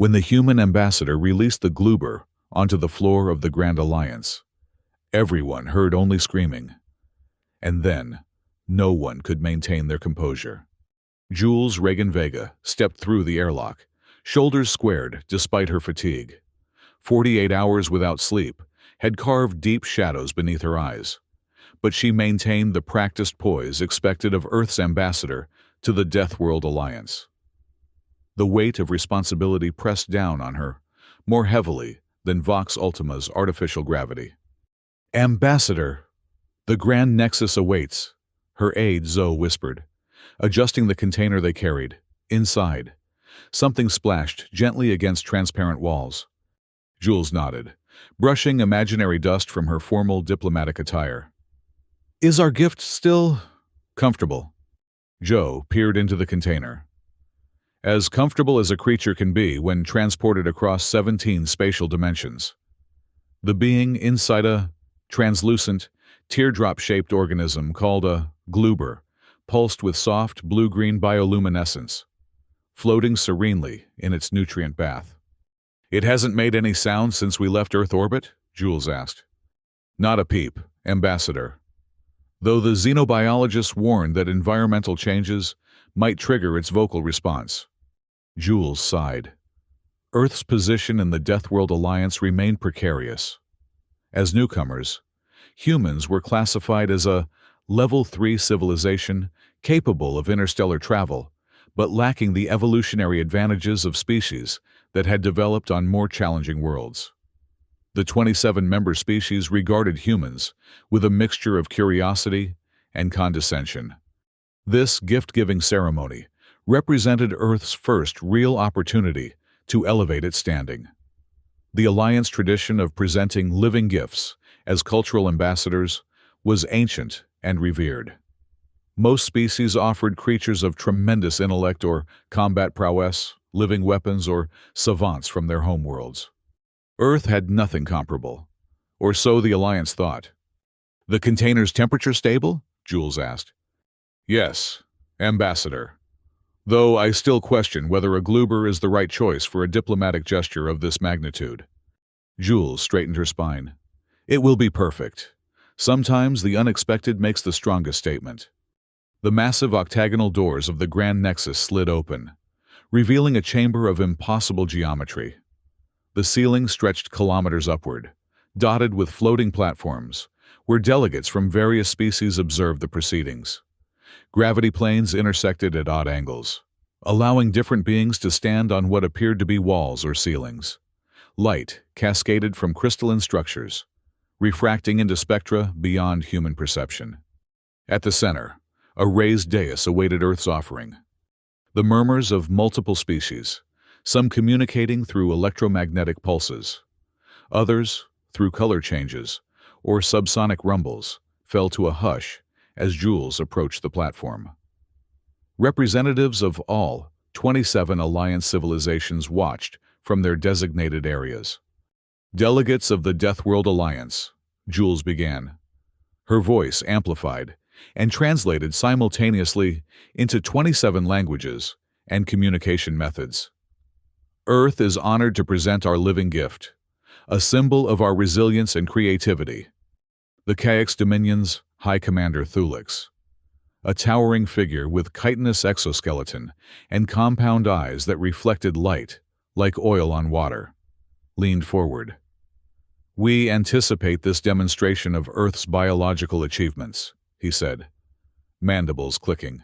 when the human ambassador released the Gloober onto the floor of the Grand Alliance. Everyone heard only screaming. And then, no one could maintain their composure. Jules Reagan Vega stepped through the airlock, shoulders squared despite her fatigue. 48 hours without sleep had carved deep shadows beneath her eyes, but she maintained the practiced poise expected of Earth's ambassador to the Deathworld Alliance. The weight of responsibility pressed down on her, more heavily than Vox Ultima's artificial gravity. "Ambassador, the Grand Nexus awaits," her aide Zoe whispered, adjusting the container they carried. Inside, something splashed gently against transparent walls. Jules nodded, brushing imaginary dust from her formal diplomatic attire. "Is our gift still comfortable?" Joe peered into the container. "As comfortable as a creature can be when transported across 17 spatial dimensions." The being inside a translucent, teardrop-shaped organism called a gloober pulsed with soft blue-green bioluminescence, floating serenely in its nutrient bath. "It hasn't made any sound since we left Earth orbit?" Jules asked. "Not a peep, Ambassador. Though the xenobiologists warned that environmental changes might trigger its vocal response." Jules sighed. Earth's position in the Deathworld Alliance remained precarious. As newcomers, humans were classified as a Level 3 civilization capable of interstellar travel, but lacking the evolutionary advantages of species that had developed on more challenging worlds. The 27-member species regarded humans with a mixture of curiosity and condescension. This gift-giving ceremony represented Earth's first real opportunity to elevate its standing. The Alliance tradition of presenting living gifts as cultural ambassadors was ancient and revered. Most species offered creatures of tremendous intellect or combat prowess, living weapons, or savants from their homeworlds. Earth had nothing comparable, or so the Alliance thought. "The container's temperature stable?" Jules asked. "Yes, Ambassador. Though I still question whether a gloober is the right choice for a diplomatic gesture of this magnitude." Jules straightened her spine. "It will be perfect. Sometimes the unexpected makes the strongest statement." The massive octagonal doors of the Grand Nexus slid open, revealing a chamber of impossible geometry. The ceiling stretched kilometers upward, dotted with floating platforms, where delegates from various species observed the proceedings. Gravity planes intersected at odd angles, allowing different beings to stand on what appeared to be walls or ceilings. Light cascaded from crystalline structures, refracting into spectra beyond human perception. At the center, a raised dais awaited Earth's offering. The murmurs of multiple species, some communicating through electromagnetic pulses, others through color changes or subsonic rumbles, fell to a hush as Jules approached the platform. Representatives of all 27 Alliance civilizations watched from their designated areas. "Delegates of the Deathworld Alliance," Jules began, her voice amplified and translated simultaneously into 27 languages and communication methods. "Earth is honored to present our living gift, a symbol of our resilience and creativity. The Caix Dominion's High Commander Thulix, a towering figure with chitinous exoskeleton and compound eyes that reflected light like oil on water, leaned forward. "We anticipate this demonstration of Earth's biological achievements," he said, mandibles clicking.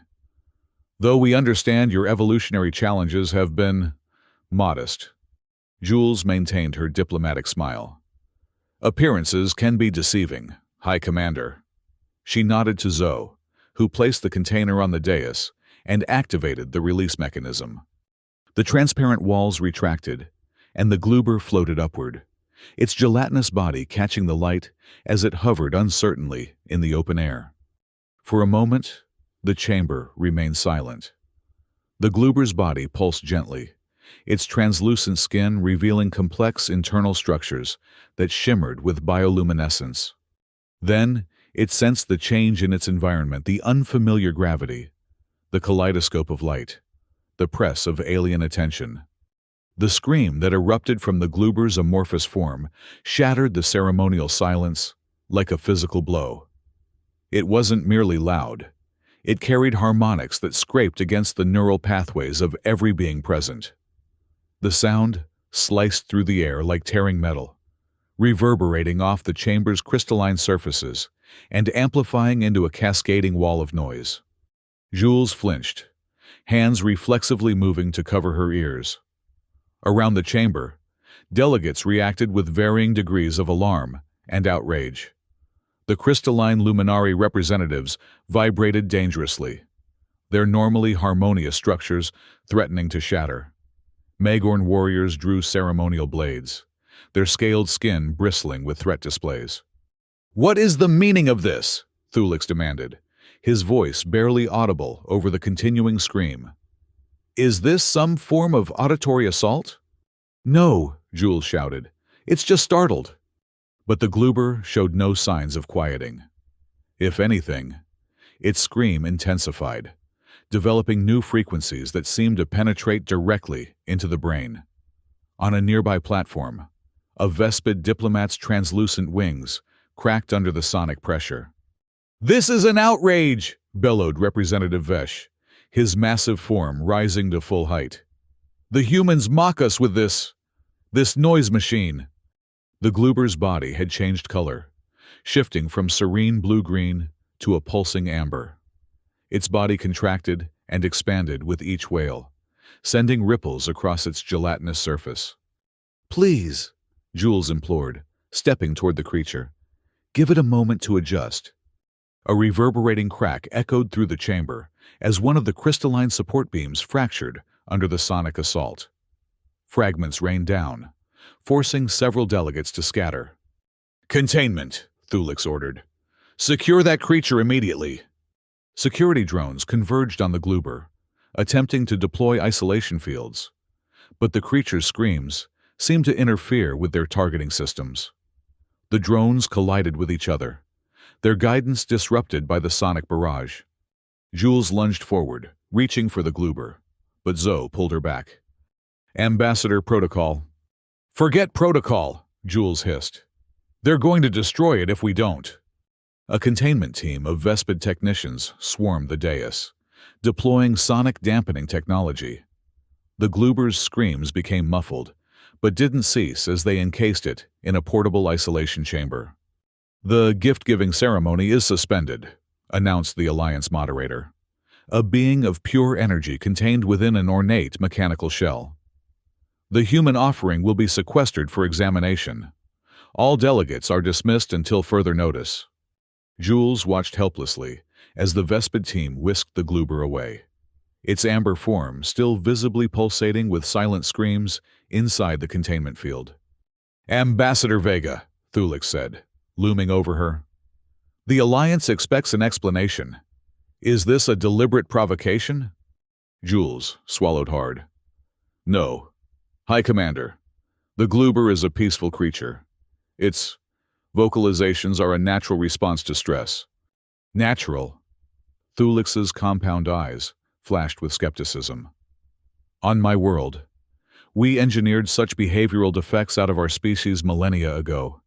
"Though we understand your evolutionary challenges have been modest." Jules maintained her diplomatic smile. "Appearances can be deceiving, High Commander." She nodded to Zoe, who placed the container on the dais and activated the release mechanism. The transparent walls retracted, and the gloober floated upward, its gelatinous body catching the light as it hovered uncertainly in the open air. For a moment, the chamber remained silent. The gloober's body pulsed gently, its translucent skin revealing complex internal structures that shimmered with bioluminescence. Then, it sensed the change in its environment, the unfamiliar gravity, the kaleidoscope of light, the press of alien attention. The scream that erupted from the Gloober's amorphous form shattered the ceremonial silence like a physical blow. It wasn't merely loud. It carried harmonics that scraped against the neural pathways of every being present. The sound sliced through the air like tearing metal, reverberating off the chamber's crystalline surfaces and amplifying into a cascading wall of noise. Jules flinched, hands reflexively moving to cover her ears. Around the chamber, delegates reacted with varying degrees of alarm and outrage. The crystalline luminary representatives vibrated dangerously, their normally harmonious structures threatening to shatter. Magorn warriors drew ceremonial blades, their scaled skin bristling with threat displays. "What is the meaning of this?" Thulix demanded, his voice barely audible over the continuing scream. "Is this some form of auditory assault?" "No," Jules shouted. "It's just startled." But the Gloober showed no signs of quieting. If anything, its scream intensified, developing new frequencies that seemed to penetrate directly into the brain. On a nearby platform, a Vespid diplomat's translucent wings cracked under the sonic pressure. "This is an outrage!" bellowed Representative Vesh, his massive form rising to full height. "The humans mock us with this noise machine." The Gloober's body had changed color, shifting from serene blue-green to a pulsing amber. Its body contracted and expanded with each wail, sending ripples across its gelatinous surface. "Please," Jules implored, stepping toward the creature. "Give it a moment to adjust." A reverberating crack echoed through the chamber as one of the crystalline support beams fractured under the sonic assault. Fragments rained down, forcing several delegates to scatter. "Containment," Thulix ordered. "Secure that creature immediately." Security drones converged on the Gloober, attempting to deploy isolation fields, but the creature's screams seemed to interfere with their targeting systems. The drones collided with each other, their guidance disrupted by the sonic barrage. Jules lunged forward, reaching for the Gloober, but Zoe pulled her back. "Ambassador Protocol." "Forget protocol," Jules hissed. "They're going to destroy it if we don't." A containment team of Vespid technicians swarmed the dais, deploying sonic dampening technology. The Gloober's screams became muffled, but didn't cease as they encased it in a portable isolation chamber. "The gift-giving ceremony is suspended," announced the Alliance moderator, a being of pure energy contained within an ornate mechanical shell. "The human offering will be sequestered for examination. All delegates are dismissed until further notice." Jules watched helplessly as the Vespid team whisked the Gloober away, its amber form still visibly pulsating with silent screams inside the containment field. "Ambassador Vega," Thulix said, looming over her. "The Alliance expects an explanation. Is this a deliberate provocation?" Jules swallowed hard. "No. High Commander, the Gloober is a peaceful creature. Its vocalizations are a natural response to stress." "Natural?" Thulix's compound eyes flashed with skepticism. "On my world, we engineered such behavioral defects out of our species millennia ago.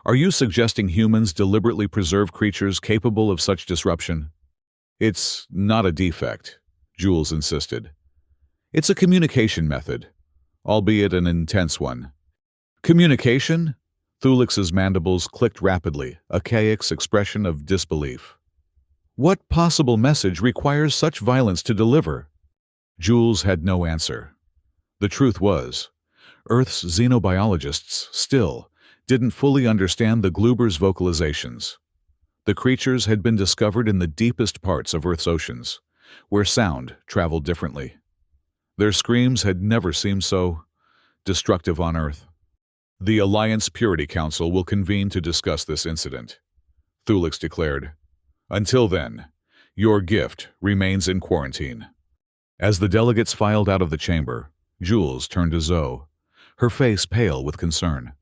Are you suggesting humans deliberately preserve creatures capable of such disruption?" "It's not a defect," Jules insisted. "It's a communication method, albeit an intense one." "Communication?" Thulix's mandibles clicked rapidly, a chaos expression of disbelief. "What possible message requires such violence to deliver?" Jules had no answer. The truth was, Earth's xenobiologists still didn't fully understand the Gloober's vocalizations. The creatures had been discovered in the deepest parts of Earth's oceans, where sound traveled differently. Their screams had never seemed so destructive on Earth. "The Alliance Purity Council will convene to discuss this incident," Thulix declared. "Until then, your gift remains in quarantine." As the delegates filed out of the chamber, Jules turned to Zoe, her face pale with concern.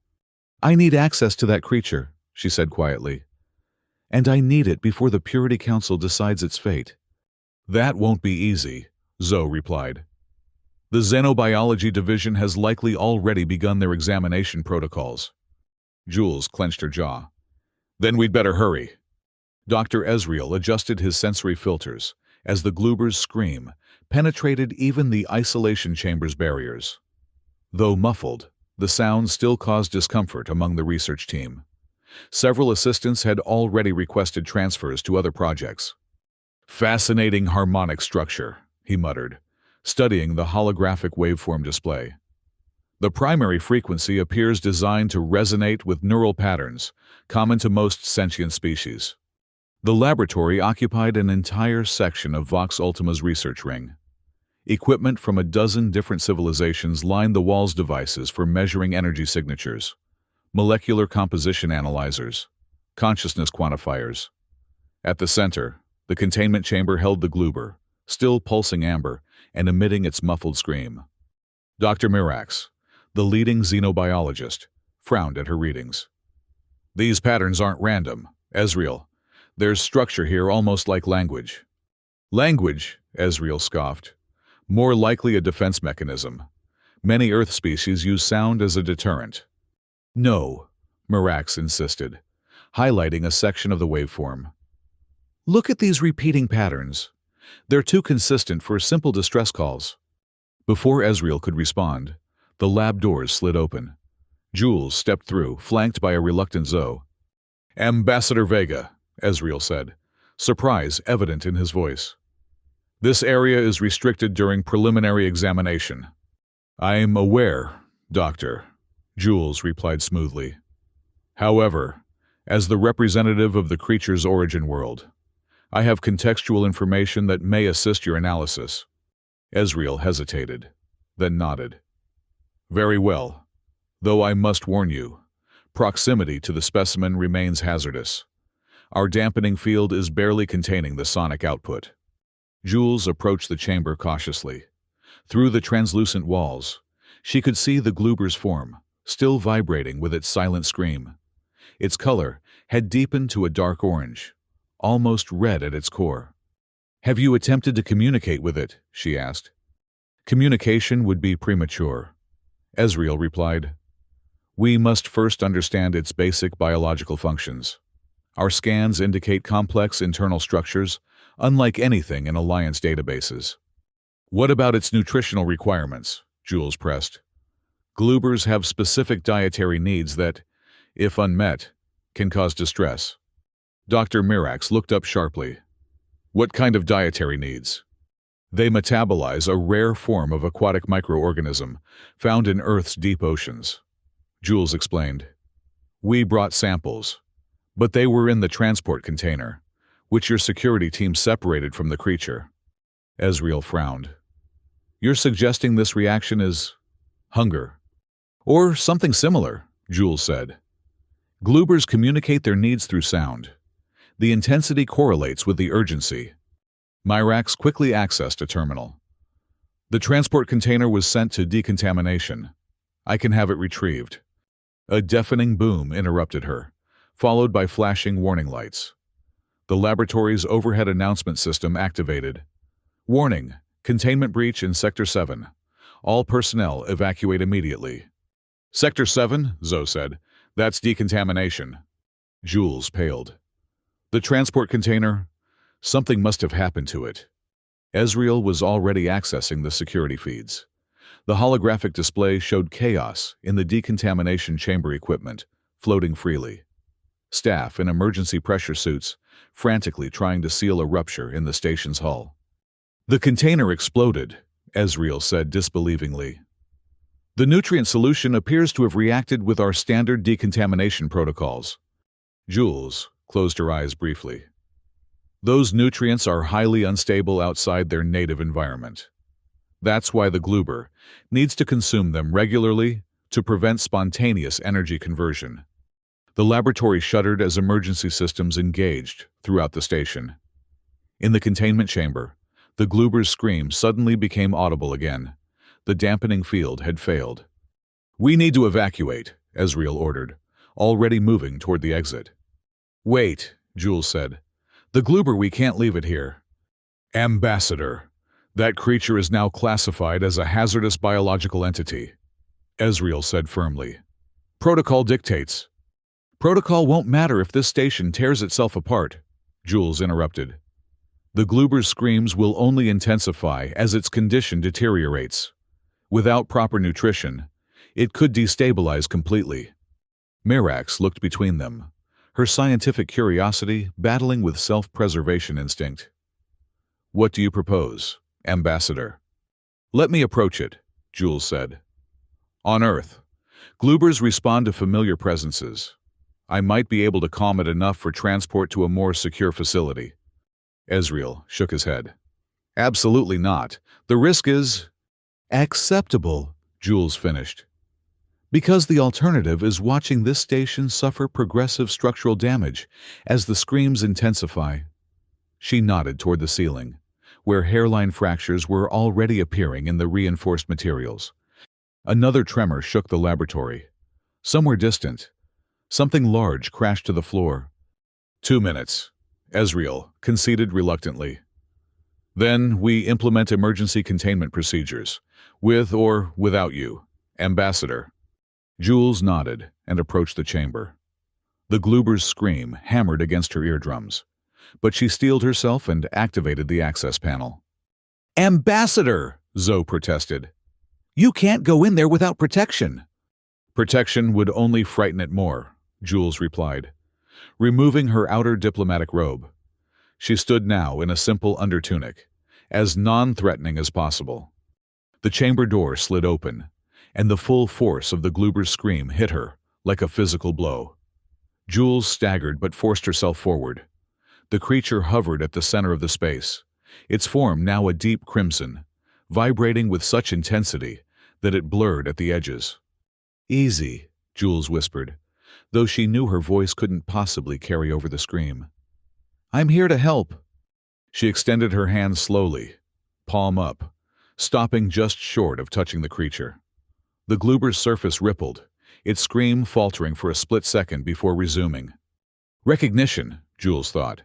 "I need access to that creature," she said quietly. "And I need it before the Purity Council decides its fate." "That won't be easy," Zoe replied. The Xenobiology Division has likely already begun their examination protocols. Jules clenched her jaw. Then we'd better hurry. Dr. Ezreal adjusted his sensory filters as the Gloober's scream penetrated even the isolation chamber's barriers. Though muffled, the sound still caused discomfort among the research team. Several assistants had already requested transfers to other projects. Fascinating harmonic structure, he muttered, studying the holographic waveform display. The primary frequency appears designed to resonate with neural patterns common to most sentient species. The laboratory occupied an entire section of Vox Ultima's research ring. Equipment from a dozen different civilizations lined the walls, devices for measuring energy signatures, molecular composition analyzers, consciousness quantifiers. At the center, the containment chamber held the Gloober, still pulsing amber and emitting its muffled scream. Dr. Mirax, the leading xenobiologist, frowned at her readings. These patterns aren't random, Ezreal. There's structure here almost like language. Language, Ezreal scoffed. More likely a defense mechanism. Many Earth species use sound as a deterrent. No, Mirax insisted, highlighting a section of the waveform. Look at these repeating patterns. They're too consistent for simple distress calls. Before Ezreal could respond, the lab doors slid open. Jules stepped through, flanked by a reluctant Zoe. Ambassador Vega, Ezreal said, surprise evident in his voice. This area is restricted during preliminary examination. I'm aware, Doctor, Jules replied smoothly. However, as the representative of the creature's origin world, I have contextual information that may assist your analysis. Ezreal hesitated, then nodded. Very well, though I must warn you, proximity to the specimen remains hazardous. Our dampening field is barely containing the sonic output. Jules approached the chamber cautiously. Through the translucent walls, she could see the Gloober's form, still vibrating with its silent scream. Its color had deepened to a dark orange, almost red at its core. Have you attempted to communicate with it? She asked. Communication would be premature. Ezreal replied. We must first understand its basic biological functions. Our scans indicate complex internal structures, unlike anything in Alliance databases. What about its nutritional requirements? Jules pressed. Gloobers have specific dietary needs that, if unmet, can cause distress. Dr. Mirax looked up sharply. What kind of dietary needs? They metabolize a rare form of aquatic microorganism found in Earth's deep oceans. Jules explained. We brought samples, but they were in the transport container, which your security team separated from the creature. Ezreal frowned. You're suggesting this reaction is hunger? Or something similar, Jules said. Gloobers communicate their needs through sound. The intensity correlates with the urgency. Mirax quickly accessed a terminal. The transport container was sent to decontamination. I can have it retrieved. A deafening boom interrupted her, followed by flashing warning lights. The laboratory's overhead announcement system activated. Warning, containment breach in Sector 7. All personnel evacuate immediately. Sector 7, Zoe said. That's decontamination. Jules paled. The transport container? Something must have happened to it. Ezreal was already accessing the security feeds. The holographic display showed chaos in the decontamination chamber equipment, floating freely. Staff in emergency pressure suits, frantically trying to seal a rupture in the station's hull. The container exploded, Ezreal said disbelievingly. The nutrient solution appears to have reacted with our standard decontamination protocols. Jules closed her eyes briefly. Those nutrients are highly unstable outside their native environment. That's why the Gloober needs to consume them regularly to prevent spontaneous energy conversion. The laboratory shuddered as emergency systems engaged throughout the station. In the containment chamber, the Gloober's scream suddenly became audible again. The dampening field had failed. We need to evacuate, Ezreal ordered, already moving toward the exit. Wait, Jules said. The Gloober, we can't leave it here. Ambassador, That creature is now classified as a hazardous biological entity, Ezreal said firmly. Protocol dictates. Protocol won't matter if this station tears itself apart, Jules interrupted. The Gloober's screams will only intensify as its condition deteriorates. Without proper nutrition, it could destabilize completely. Mirax looked between them, her scientific curiosity battling with self-preservation instinct. What do you propose, Ambassador? Let me approach it, Jules said. On Earth, Gloobers respond to familiar presences. I might be able to calm it enough for transport to a more secure facility. Ezreal shook his head. Absolutely not. The risk is acceptable, Jules finished. Because the alternative is watching this station suffer progressive structural damage as the screams intensify. She nodded toward the ceiling, where hairline fractures were already appearing in the reinforced materials. Another tremor shook the laboratory. Somewhere distant, something large crashed to the floor. 2 minutes, Ezreal conceded reluctantly. Then we implement emergency containment procedures, with or without you, Ambassador. Jules nodded and approached the chamber. The Gloober's scream hammered against her eardrums, but she steeled herself and activated the access panel. Ambassador, Zoe protested. You can't go in there without protection. Protection would only frighten it more, Jules replied, removing her outer diplomatic robe. She stood now in a simple undertunic, as non-threatening as possible. The chamber door slid open, and the full force of the Gloober's scream hit her, like a physical blow. Jules staggered but forced herself forward. The creature hovered at the center of the space, its form now a deep crimson, vibrating with such intensity that it blurred at the edges. Easy, Jules whispered, though she knew her voice couldn't possibly carry over the scream. I'm here to help. She extended her hand slowly, palm up, stopping just short of touching the creature. The Gloober's surface rippled, its scream faltering for a split second before resuming. Recognition, Jules thought.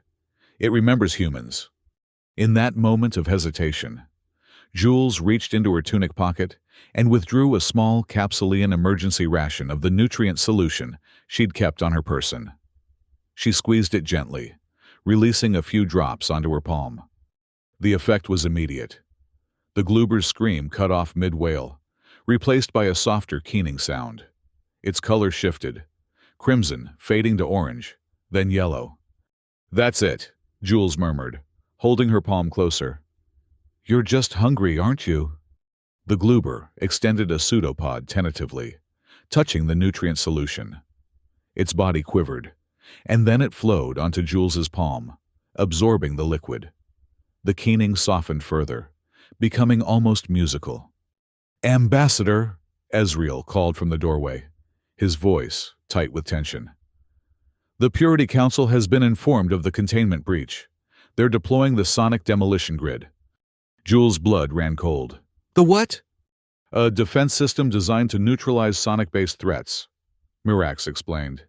It remembers humans. In that moment of hesitation, Jules reached into her tunic pocket and withdrew a small Capsulean emergency ration of the nutrient solution she'd kept on her person. She squeezed it gently, releasing a few drops onto her palm. The effect was immediate. The Gloober's scream cut off mid-wail, replaced by a softer keening sound. Its color shifted, crimson fading to orange, then yellow. That's it, Jules murmured, holding her palm closer. You're just hungry, aren't you? The Gloober extended a pseudopod tentatively, touching the nutrient solution. Its body quivered, and then it flowed onto Jules's palm, absorbing the liquid. The keening softened further, becoming almost musical. Ambassador, Ezreal called from the doorway, his voice tight with tension. The Purity Council has been informed of the containment breach. They're deploying the sonic demolition grid. Jules' blood ran cold. The what? A defense system designed to neutralize sonic-based threats, Mirax explained.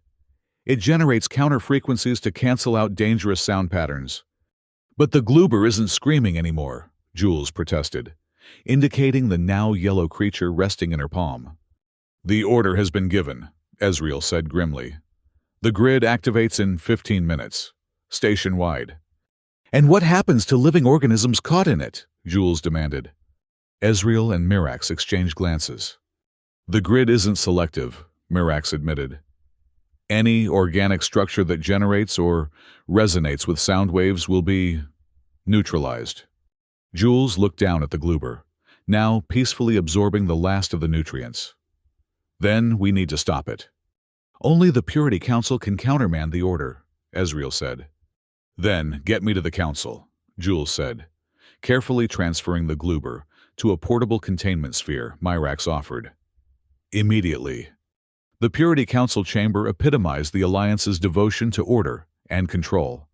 It generates counter-frequencies to cancel out dangerous sound patterns. But the Gloober isn't screaming anymore, Jules protested, indicating the now yellow creature resting in her palm. The order has been given, Ezreal said grimly. The grid activates in 15 minutes, station-wide. And what happens to living organisms caught in it? Jules demanded. Ezreal and Mirax exchanged glances. The grid isn't selective, Mirax admitted. Any organic structure that generates or resonates with sound waves will be neutralized. Jules looked down at the Gloober, now peacefully absorbing the last of the nutrients. Then we need to stop it. Only the Purity Council can countermand the order, Ezreal said. Then get me to the Council, Jules said, carefully transferring the Gloober to a portable containment sphere Mirax offered. Immediately. The Purity Council chamber epitomized the Alliance's devotion to order and control.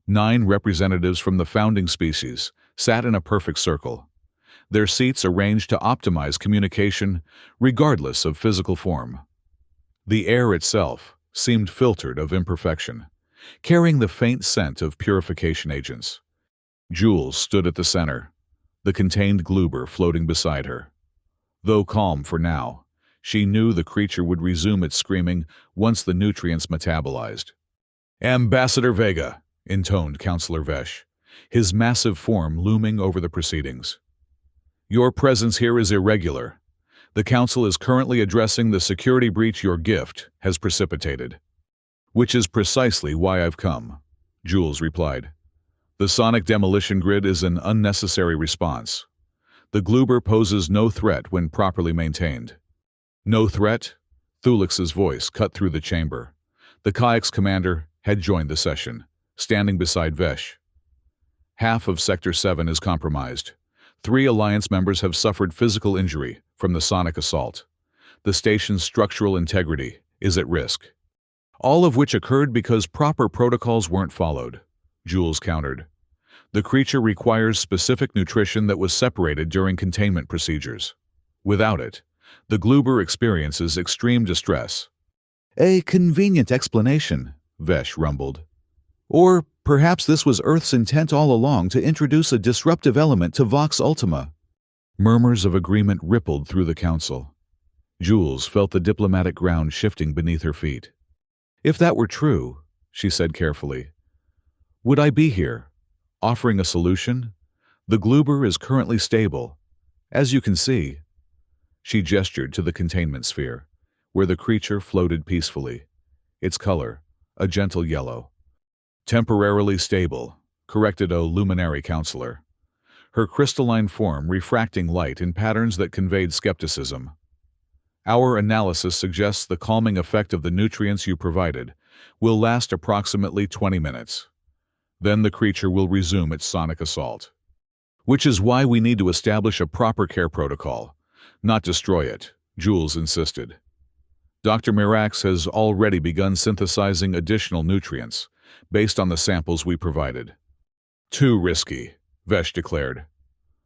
9 representatives from the founding species sat in a perfect circle, their seats arranged to optimize communication regardless of physical form. The air itself seemed filtered of imperfection, carrying the faint scent of purification agents. Jules stood at the center, the contained Gloober floating beside her. Though calm for now, she knew the creature would resume its screaming once the nutrients metabolized. "Ambassador Vega," intoned Counselor Vesh, his massive form looming over the proceedings. "Your presence here is irregular. The Council is currently addressing the security breach your gift has precipitated." "Which is precisely why I've come," Jules replied. "The sonic demolition grid is an unnecessary response. The Gloober poses no threat when properly maintained." "No threat?" Thulix's voice cut through the chamber. The kayak's commander had joined the session, standing beside Vesh. "Half of Sector 7 is compromised. 3 Alliance members have suffered physical injury from the sonic assault. The station's structural integrity is at risk." "All of which occurred because proper protocols weren't followed," Jules countered. "The creature requires specific nutrition that was separated during containment procedures. Without it, the Gloober experiences extreme distress." "A convenient explanation," Vesh rumbled. "Or perhaps this was Earth's intent all along to introduce a disruptive element to Vox Ultima." Murmurs of agreement rippled through the Council. Jules felt the diplomatic ground shifting beneath her feet. "If that were true," she said carefully, "would I be here, offering a solution? The Gloober is currently stable. As you can see." She gestured to the containment sphere, where the creature floated peacefully, its color a gentle yellow. "Temporarily stable," corrected a luminary counselor, her crystalline form refracting light in patterns that conveyed skepticism. "Our analysis suggests the calming effect of the nutrients you provided will last approximately 20 minutes. Then the creature will resume its sonic assault. Which is why we need to establish a proper care protocol, not destroy it," Jules insisted. "Dr. Mirax has already begun synthesizing additional nutrients based on the samples we provided." "Too risky," Vesh declared.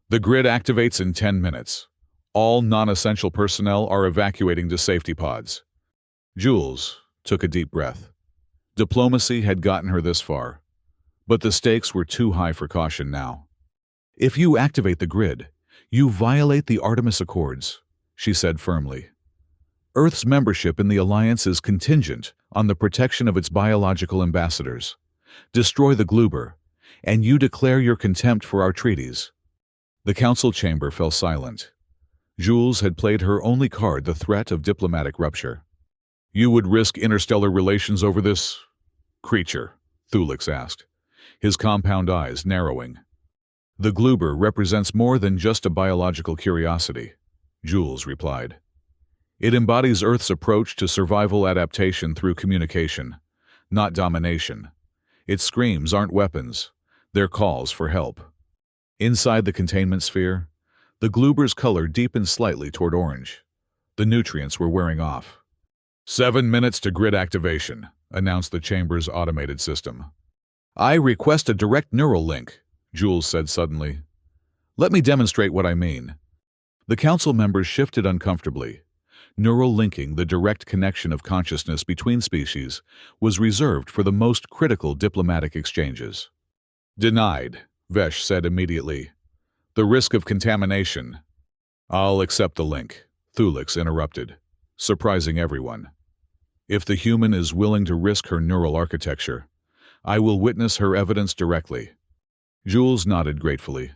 "The grid activates in 10 minutes. All non-essential personnel are evacuating to safety pods." Jules took a deep breath. Diplomacy had gotten her this far, but the stakes were too high for caution now. "If you activate the grid, you violate the Artemis Accords," she said firmly. "Earth's membership in the Alliance is contingent on the protection of its biological ambassadors. Destroy the Gloober, and you declare your contempt for our treaties." The Council chamber fell silent. Jules had played her only card, the threat of diplomatic rupture. "You would risk interstellar relations over this creature?" Thulix asked, his compound eyes narrowing. "The Gloober represents more than just a biological curiosity," Jules replied. "It embodies Earth's approach to survival adaptation through communication, not domination. Its screams aren't weapons, they're calls for help." Inside the containment sphere, the Gloober's color deepened slightly toward orange. The nutrients were wearing off. 7 minutes to grid activation," announced the chamber's automated system. "I request a direct neural link," Jules said suddenly. "Let me demonstrate what I mean." The Council members shifted uncomfortably. Neural linking, the direct connection of consciousness between species, was reserved for the most critical diplomatic exchanges. "Denied," Vesh said immediately. "The risk of contamination." "I'll accept the link," Thulix interrupted, surprising everyone. "If the human is willing to risk her neural architecture, I will witness her evidence directly." Jules nodded gratefully.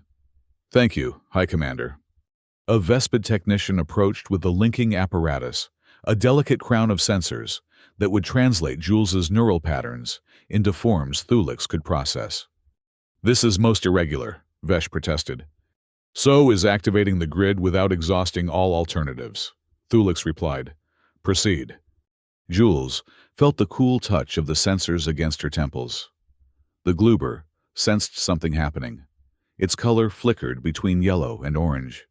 "Thank you, High Commander." A Vespid technician approached with the linking apparatus, a delicate crown of sensors that would translate Jules's neural patterns into forms Thulix could process. "This is most irregular," Vesh protested. "So is activating the grid without exhausting all alternatives," Thulix replied. "Proceed." Jules felt the cool touch of the sensors against her temples. The Gloober sensed something happening. Its color flickered between yellow and orange.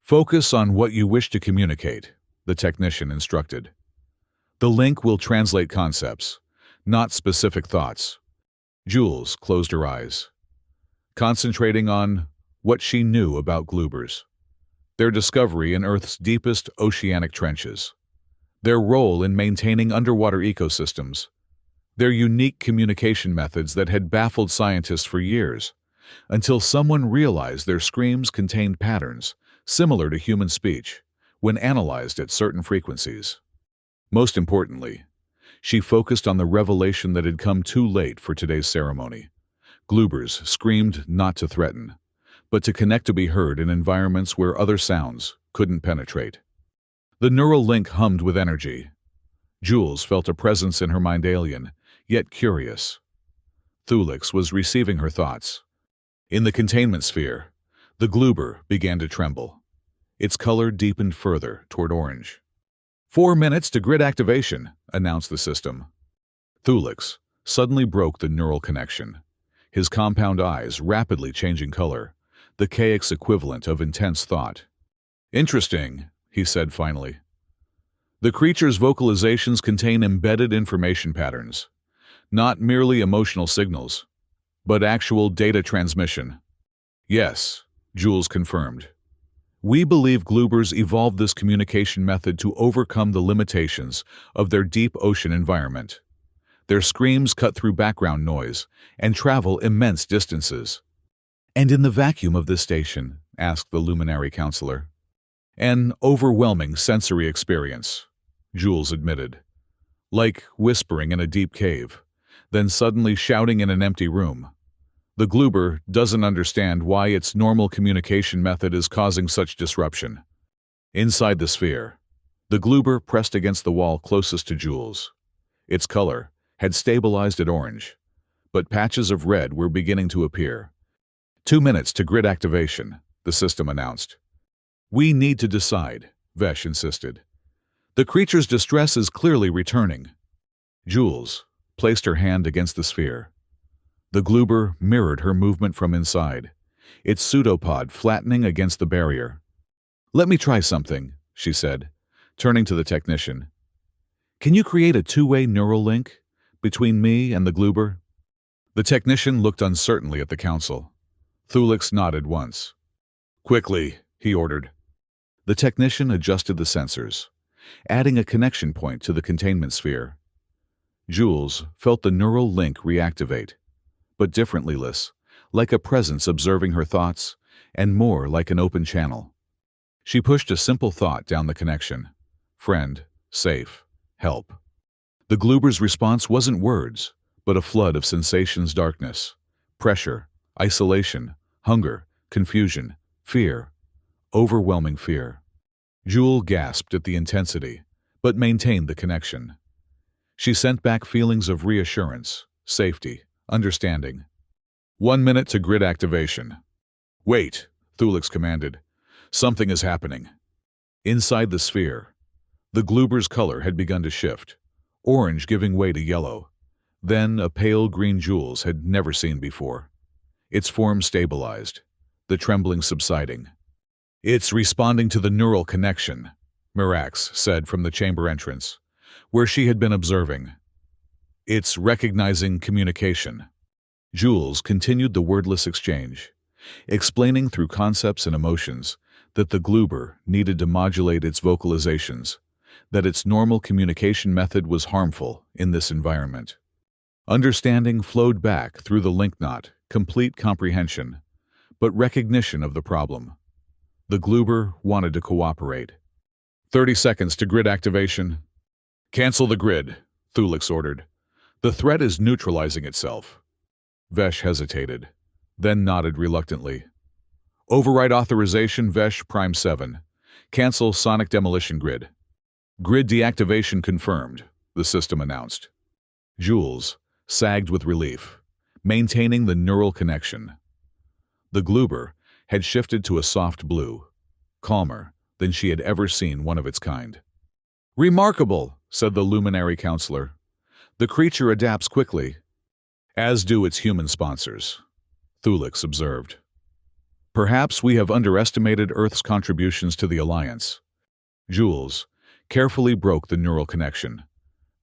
"Focus on what you wish to communicate," the technician instructed. "The link will translate concepts, not specific thoughts." Jules closed her eyes, concentrating on what she knew about Gloobers. Their discovery in Earth's deepest oceanic trenches. Their role in maintaining underwater ecosystems. Their unique communication methods that had baffled scientists for years, until someone realized their screams contained patterns similar to human speech when analyzed at certain frequencies. Most importantly, she focused on the revelation that had come too late for today's ceremony. Gloobers screamed not to threaten, but to connect, to be heard in environments where other sounds couldn't penetrate. The neural link hummed with energy. Jules felt a presence in her mind, alien, yet curious. Thulix was receiving her thoughts. In the containment sphere, the gloober began to tremble. Its color deepened further toward orange. 4 minutes to grid activation, announced the system. Thulix suddenly broke the neural connection, his compound eyes rapidly changing color, the KX equivalent of intense thought. Interesting, he said finally. The creature's vocalizations contain embedded information patterns, not merely emotional signals, but actual data transmission. Yes, Jules confirmed. We believe gloobers evolved this communication method to overcome the limitations of their deep ocean environment. Their screams cut through background noise and travel immense distances. And in the vacuum of this station, asked the luminary counselor. An overwhelming sensory experience, Jules admitted. Like whispering in a deep cave, then suddenly shouting in an empty room. The gloober doesn't understand why its normal communication method is causing such disruption. Inside the sphere, the gloober pressed against the wall closest to Jules. Its color had stabilized at orange, but patches of red were beginning to appear. 2 minutes to grid activation, the system announced. We need to decide, Vesh insisted. The creature's distress is clearly returning. Jules placed her hand against the sphere. The gloober mirrored her movement from inside, its pseudopod flattening against the barrier. Let me try something, she said, turning to the technician. Can you create a two-way neural link between me and the gloober? The technician looked uncertainly at the council. Thulix nodded once. Quickly, he ordered. The technician adjusted the sensors, adding a connection point to the containment sphere. Jules felt the neural link reactivate, but differently, like a presence observing her thoughts, and more like an open channel. She pushed a simple thought down the connection. Friend, safe, help. The gloober's response wasn't words, but a flood of sensations: darkness, pressure, isolation, hunger, confusion, fear, overwhelming fear. Jules gasped at the intensity, but maintained the connection. She sent back feelings of reassurance, safety, understanding. 1 minute to grid activation. Wait, Thulix commanded. Something is happening. Inside the sphere, the gloober's color had begun to shift, orange giving way to yellow, then a pale green Jules had never seen before. Its form stabilized, the trembling subsiding. It's responding to the neural connection, Mirax said from the chamber entrance, where she had been observing. It's recognizing communication. Jules continued the wordless exchange, explaining through concepts and emotions that the gloober needed to modulate its vocalizations, that its normal communication method was harmful in this environment. Understanding flowed back through the link knot, complete comprehension, but recognition of the problem. The gloober wanted to cooperate. 30 seconds to grid activation. Cancel the grid, Thulix ordered. The threat is neutralizing itself. Vesh hesitated, then nodded reluctantly. Override authorization Vesh Prime 7. Cancel sonic demolition grid. Grid deactivation confirmed, the system announced. Jules sagged with relief, maintaining the neural connection. The gloober had shifted to a soft blue, calmer than she had ever seen one of its kind. Remarkable, said the luminary counselor. The creature adapts quickly, as do its human sponsors, Thulix observed. Perhaps we have underestimated Earth's contributions to the Alliance. Jules carefully broke the neural connection,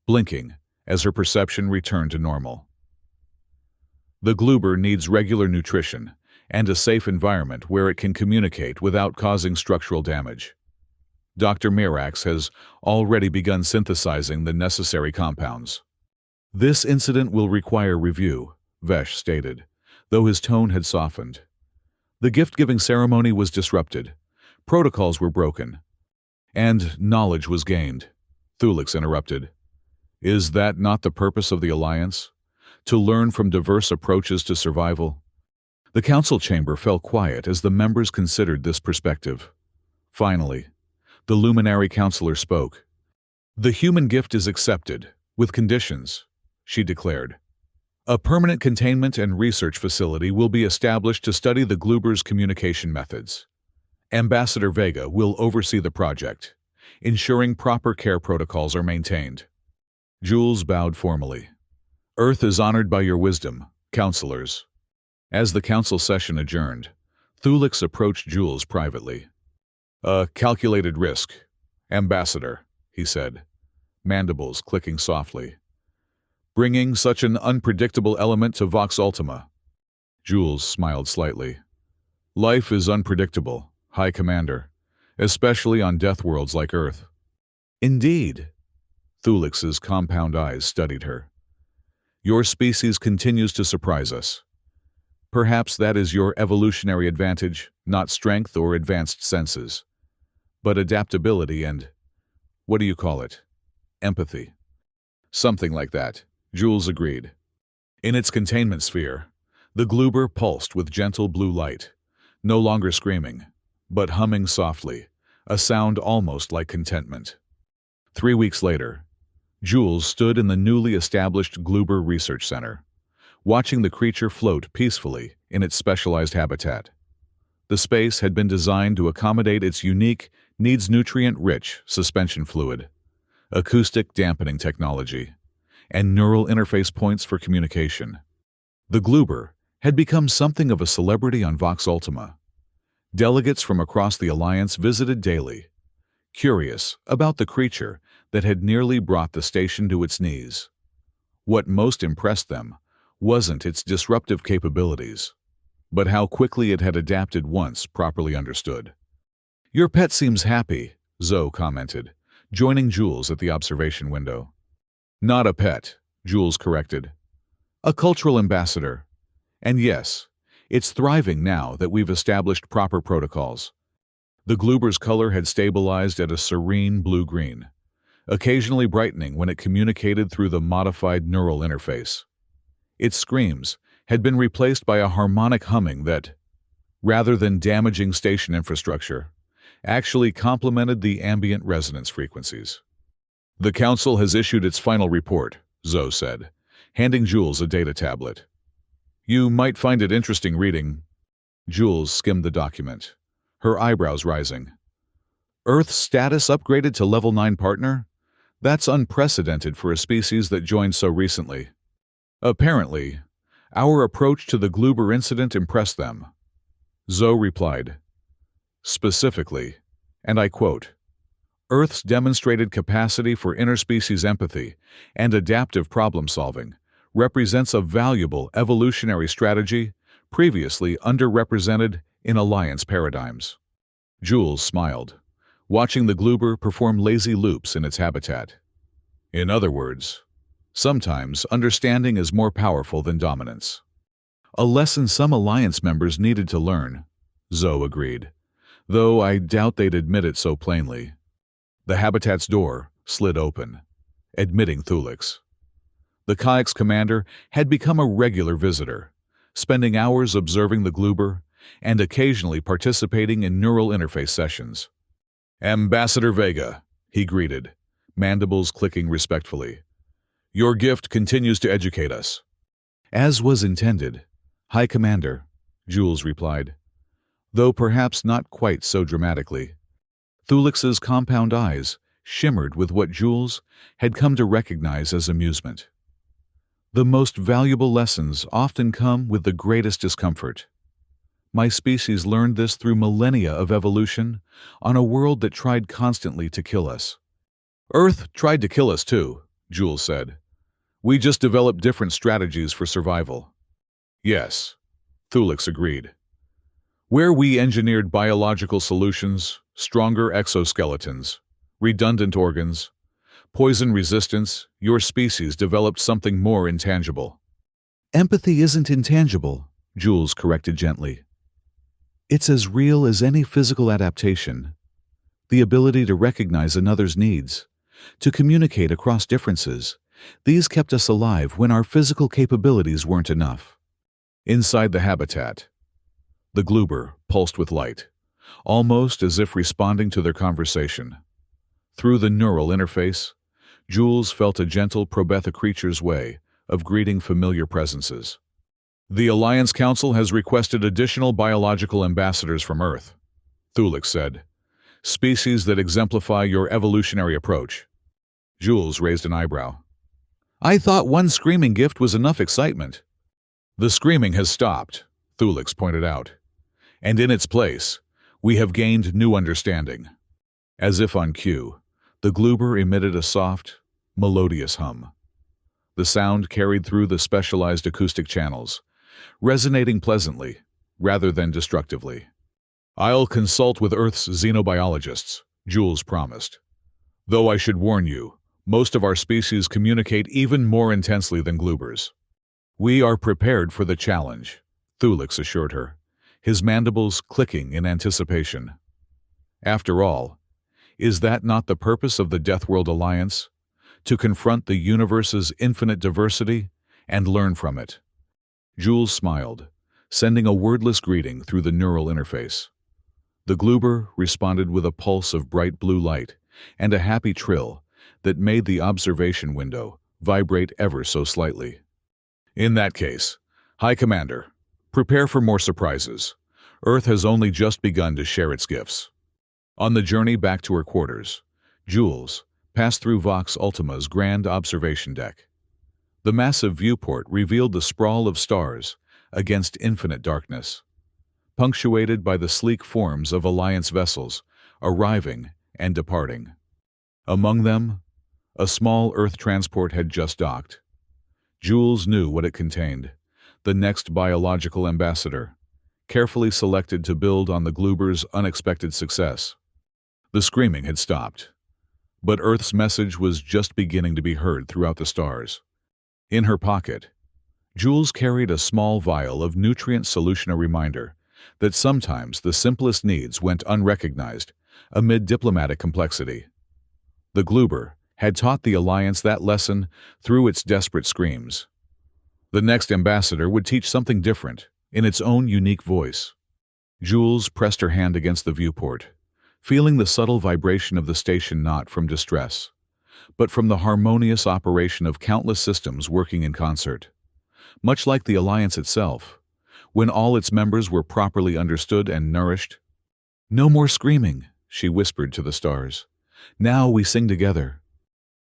blinking as her perception returned to normal. The gloober needs regular nutrition and a safe environment where it can communicate without causing structural damage. Dr. Mirax has already begun synthesizing the necessary compounds. This incident will require review, Vesh stated, though his tone had softened. The gift-giving ceremony was disrupted, protocols were broken, and knowledge was gained. Thulix interrupted. Is that not the purpose of the Alliance? To learn from diverse approaches to survival? The council chamber fell quiet as the members considered this perspective. Finally, the luminary counselor spoke. The human gift is accepted, with conditions, she declared. A permanent containment and research facility will be established to study the Gloober's communication methods. Ambassador Vega will oversee the project, ensuring proper care protocols are maintained. Jules bowed formally. Earth is honored by your wisdom, counselors. As the council session adjourned, Thulix approached Jules privately. A calculated risk, Ambassador, he said, mandibles clicking softly. Bringing such an unpredictable element to Vox Ultima. Jules smiled slightly. Life is unpredictable, High Commander, especially on Deathworlds like Earth. Indeed. Thulix's compound eyes studied her. Your species continues to surprise us. Perhaps that is your evolutionary advantage, not strength or advanced senses, but adaptability and, what do you call it? Empathy. Something like that, Jules agreed. In its containment sphere, the Gloober pulsed with gentle blue light, no longer screaming, but humming softly, a sound almost like contentment. 3 weeks later, Jules stood in the newly established Gloober Research Center, watching the creature float peacefully in its specialized habitat. The space had been designed to accommodate its unique, needs nutrient-rich suspension fluid, acoustic dampening technology, and neural interface points for communication. The Gloober had become something of a celebrity on Vox Ultima. Delegates from across the Alliance visited daily, curious about the creature that had nearly brought the station to its knees. What most impressed them wasn't its disruptive capabilities, but how quickly it had adapted once properly understood. Your pet seems happy, Zoe commented, joining Jules at the observation window. Not a pet, Jules corrected. A cultural ambassador. And yes, it's thriving now that we've established proper protocols. The Gloober's color had stabilized at a serene blue-green, occasionally brightening when it communicated through the modified neural interface. Its screams had been replaced by a harmonic humming that, rather than damaging station infrastructure, actually complemented the ambient resonance frequencies. The Council has issued its final report, Zoe said, handing Jules a data tablet. You might find it interesting reading. Jules skimmed the document, her eyebrows rising. Earth's status upgraded to level 9 partner? That's unprecedented for a species that joined so recently. Apparently, our approach to the Gloober incident impressed them. Zoe replied, specifically, and I quote, Earth's demonstrated capacity for interspecies empathy and adaptive problem-solving represents a valuable evolutionary strategy previously underrepresented in Alliance paradigms. Jules smiled, watching the Gloober perform lazy loops in its habitat. In other words, sometimes understanding is more powerful than dominance. A lesson some Alliance members needed to learn, Zoe agreed, though I doubt they'd admit it so plainly. The habitat's door slid open, admitting Thulix. The kayak's commander had become a regular visitor, spending hours observing the Gloober and occasionally participating in neural interface sessions. Ambassador Vega, he greeted, mandibles clicking respectfully. Your gift continues to educate us. As was intended, High Commander, Jules replied, though perhaps not quite so dramatically. Thulix's compound eyes shimmered with what Jules had come to recognize as amusement. The most valuable lessons often come with the greatest discomfort. My species learned this through millennia of evolution on a world that tried constantly to kill us. Earth tried to kill us too, Jules said. We just developed different strategies for survival. Yes, Thulix agreed. Where we engineered biological solutions, stronger exoskeletons, redundant organs, poison resistance, your species developed something more intangible. Empathy isn't intangible, Jules corrected gently. It's as real as any physical adaptation. The ability to recognize another's needs, to communicate across differences. These kept us alive when our physical capabilities weren't enough. Inside the habitat, the Gloober pulsed with light, almost as if responding to their conversation. Through the neural interface, Jules felt a gentle Probetha creature's way of greeting familiar presences. The Alliance Council has requested additional biological ambassadors from Earth, Thulix said. Species that exemplify your evolutionary approach. Jules raised an eyebrow. I thought one screaming gift was enough excitement. The screaming has stopped, Thulix pointed out. And in its place, we have gained new understanding. As if on cue, the Gloober emitted a soft, melodious hum. The sound carried through the specialized acoustic channels, resonating pleasantly, rather than destructively. I'll consult with Earth's xenobiologists, Jules promised. Though I should warn you, most of our species communicate even more intensely than Gloobers. We are prepared for the challenge, Thulix assured her, his mandibles clicking in anticipation. After all, is that not the purpose of the Deathworld Alliance? To confront the universe's infinite diversity and learn from it. Jules smiled, sending a wordless greeting through the neural interface. The Gloober responded with a pulse of bright blue light and a happy trill that made the observation window vibrate ever so slightly. In that case, High Commander, prepare for more surprises. Earth has only just begun to share its gifts. On the journey back to her quarters, Jules passed through Vox Ultima's grand observation deck. The massive viewport revealed the sprawl of stars against infinite darkness, punctuated by the sleek forms of Alliance vessels arriving and departing. Among them, a small Earth transport had just docked. Jules knew what it contained, the next biological ambassador, carefully selected to build on the Gloober's unexpected success. The screaming had stopped, but Earth's message was just beginning to be heard throughout the stars. In her pocket, Jules carried a small vial of nutrient solution, a reminder that sometimes the simplest needs went unrecognized amid diplomatic complexity. The Gloober had taught the Alliance that lesson through its desperate screams. The next ambassador would teach something different, in its own unique voice. Jules pressed her hand against the viewport, feeling the subtle vibration of the station not from distress, but from the harmonious operation of countless systems working in concert. Much like the Alliance itself, when all its members were properly understood and nourished. No more screaming, she whispered to the stars. Now we sing together.